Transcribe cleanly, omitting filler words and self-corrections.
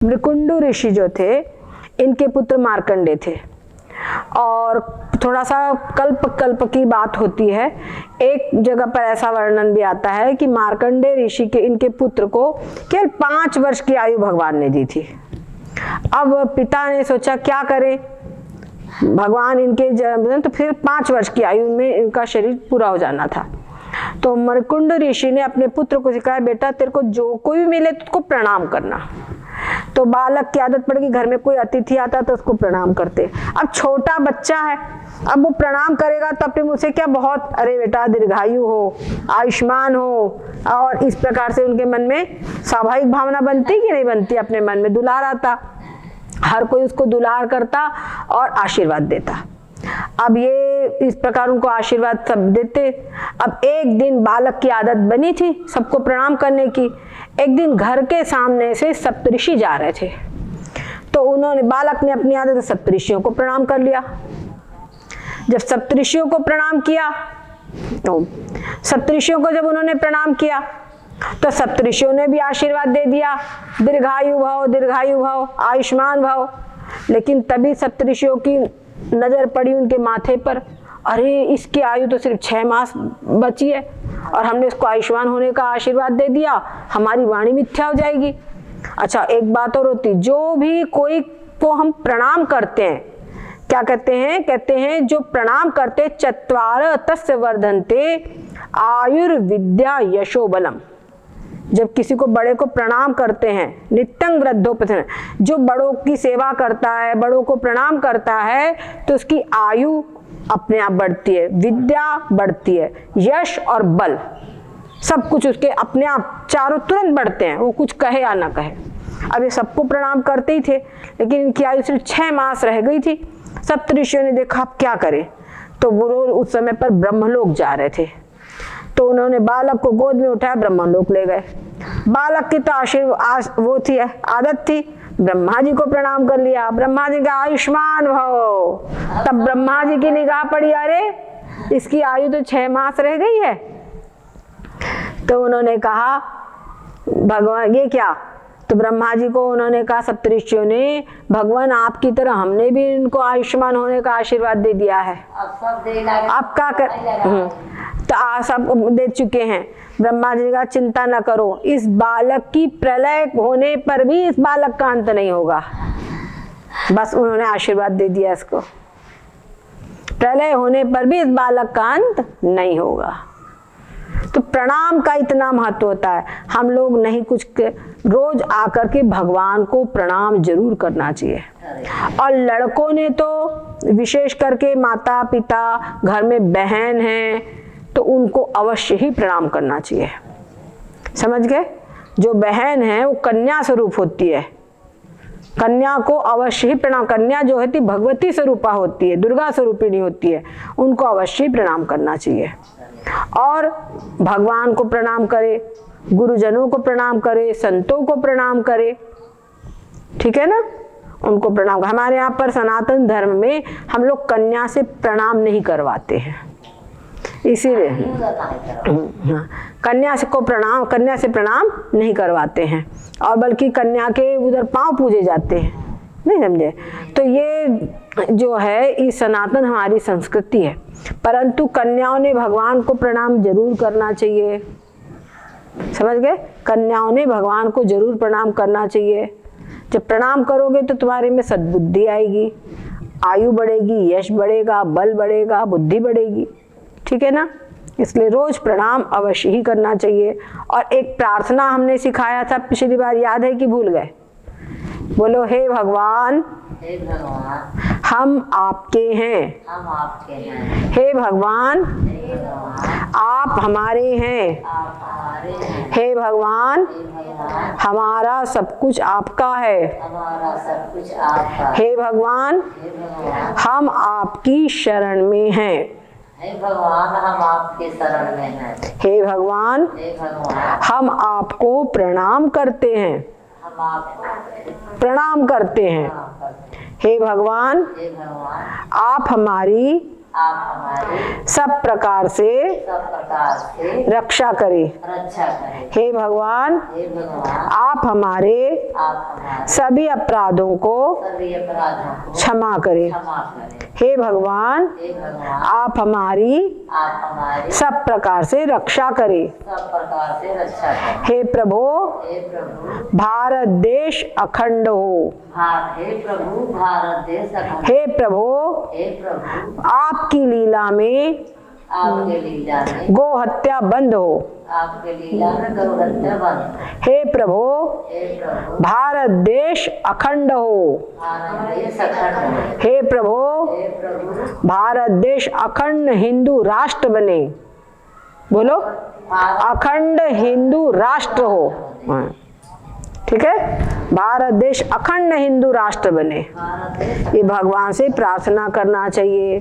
मृकुंडु ऋषि जो थे इनके पुत्र मार्कंडे थे। और थोड़ा सा कल्प की बात होती है। एक जगह पर ऐसा वर्णन भी आता है कि मार्कंडे ऋषि के इनके पुत्र को केवल 5 वर्ष की आयु भगवान ने दी थी। अब पिता ने सोचा क्या करें, भगवान इनके तो फिर 5 वर्ष की आयु में इनका शरीर पूरा हो जाना था। तो मृकुंड ऋषि ने अपने पुत्र को सिखाया, बेटा तेरे को जो कोई भी मिले तो उसको प्रणाम करना। तो बालक की आदत पड़ गई, घर में कोई अतिथि आता तो उसको प्रणाम करते। अब छोटा बच्चा है, अब वो प्रणाम करेगा तो अपने मुंह से क्या बहुत अरे बेटा दीर्घायु हो, आयुष्मान हो, और इस प्रकार से उनके मन में स्वाभाविक भावना बनती कि नहीं बनती, अपने मन में दुलार आता, हर कोई उसको दुलार करता और आशीर्वाद देता। अब ये इस प्रकार उनको आशीर्वाद सब देते। अब एक दिन बालक की आदत बनी थी सबको प्रणाम करने की। एक दिन घर के सामने से सप्तऋषि जा रहे थे, तो उन्होंने बालक ने अपनी आदत से सप्तऋषियों को प्रणाम कर लिया। जब सप्तऋषियों को प्रणाम किया तो सप्तऋषियों को जब उन्होंने प्रणाम किया तो सप्तऋषियों ने भी आशीर्वाद दे दिया, दीर्घायु भव, आयुष्मान भव। लेकिन तभी सप्तऋषियों की नजर पड़ी उनके माथे पर, अरे इसकी आयु तो सिर्फ 6 मास बची है और हमने इसको आयुष्मान होने का आशीर्वाद दे दिया, हमारी वाणी मिथ्या हो जाएगी। अच्छा एक बात और होती, जो भी कोई को हम प्रणाम करते हैं क्या कहते हैं, कहते हैं जो प्रणाम करते चत्वार तस्य वर्धन्ते आयुर्विद्या यशो बलम। जब किसी को बड़े को प्रणाम करते हैं, नित्यं वृद्धोपथन, जो बड़ों की सेवा करता है, बड़ों को प्रणाम करता है तो उसकी आयु अपने आप बढ़ती है, विद्या बढ़ती है, यश और बल सब कुछ उसके अपने आप चारों तुरंत बढ़ते हैं, वो कुछ कहे या ना कहे। अब ये सबको प्रणाम करते ही थे, लेकिन इनकी आयु सिर्फ 6 मास रह गई थी। सप्तऋषियों ने देखा अब क्या करें, तो वो उस समय पर ब्रह्मलोक जा रहे थे, तो उन्होंने बालक को गोद में उठाया, ब्रह्मलोक ले गए। बालक की तो वो थी आदत थी, ब्रह्मा जी को प्रणाम कर लिया, ब्रह्मा जी का आयुष्मान भव। तब ब्रह्मा जी की निगाह पड़ी, अरे इसकी आयु तो 6 मास रह गई है। तो उन्होंने कहा भगवान ये क्या, तो ब्रह्मा जी को उन्होंने कहा सप्तऋषियों ने, भगवान आपकी तरह हमने भी इनको आयुष्मान होने का आशीर्वाद दे दिया है, आप क्या कर तो सब दे चुके हैं। ब्रह्मा जी का चिंता न करो, इस बालक की प्रलय होने पर भी इस बालक का अंत नहीं होगा। बस उन्होंने आशीर्वाद दे दिया इसको, प्रलय होने पर भी इस बालक का अंत नहीं होगा। तो प्रणाम का इतना महत्व होता है। हम लोग नहीं कुछ रोज आकर के भगवान को प्रणाम जरूर करना चाहिए। और लड़कों ने तो विशेष करके माता पिता, घर में बहन है तो उनको अवश्य ही प्रणाम करना चाहिए। समझ गए, जो बहन है वो कन्या स्वरूप होती है, कन्या को अवश्य ही प्रणाम, कन्या जो होती भगवती स्वरूपा होती है, दुर्गा स्वरूपिणी होती है, उनको अवश्य ही प्रणाम करना चाहिए। और भगवान को प्रणाम करे, गुरुजनों को प्रणाम करे, संतों को प्रणाम करे, ठीक है ना, उनको प्रणाम। हमारे यहाँ पर सनातन धर्म में हम लोग कन्या से प्रणाम नहीं करवाते हैं, इसीलिए कन्या से प्रणाम नहीं करवाते हैं, और बल्कि कन्या के उधर पांव पूजे जाते हैं, नहीं समझे। तो ये जो है इस सनातन हमारी संस्कृति है, परंतु कन्याओं ने भगवान को प्रणाम जरूर करना चाहिए। समझ गए, कन्याओं ने भगवान को जरूर प्रणाम करना चाहिए। जब प्रणाम करोगे तो तुम्हारे में सद्बुद्धि आएगी, आयु बढ़ेगी, यश बढ़ेगा, बल बढ़ेगा, बुद्धि बढ़ेगी, ठीक है ना। इसलिए रोज प्रणाम अवश्य ही करना चाहिए। और एक प्रार्थना हमने सिखाया था पिछली बार, याद है कि भूल गए? बोलो, हे भगवान हम आपके हैं, हे भगवान आप हमारे हैं, हे भगवान हमारा सब कुछ आपका है, हे भगवान हम आपकी शरण में हैं, हे भगवान हम आपके शरण में हैं, हे भगवान हम आपको प्रणाम करते हैं, हम आपको प्रणाम करते हैं, हे भगवान आप हमारी आप हमारी सब प्रकार से रक्षा करें। रक्षा करें। हे भगवान, हे भगवान, आप हमारे सभी अपराधों को सभी अपराधों को क्षमा करें। क्षमा करें। हे भगवान, हे भगवान, आप हमारी सब प्रकार से रक्षा करें। सब प्रकार से रक्षा करें। हे प्रभु, हे प्रभु, भारत देश अखंड हो। हे प्रभु, भारत देश अखंड। हे प्रभु, हे प्रभु, आपकी लीला में आपके लीला में गो हत्या बंद हो। आपके लीला में गौ हत्या बंद। हे प्रभु, हे प्रभु, भारत देश अखंड हो। भारत देश अखंड। हे प्रभु, हे प्रभु, भारत देश अखंड हिंदू राष्ट्र बने। बोलो, अखंड हिंदू राष्ट्र हो। हाँ, ठीक है, भारत देश अखंड हिंदू राष्ट्र बने। भारत देश ये भगवान से प्रार्थना करना चाहिए।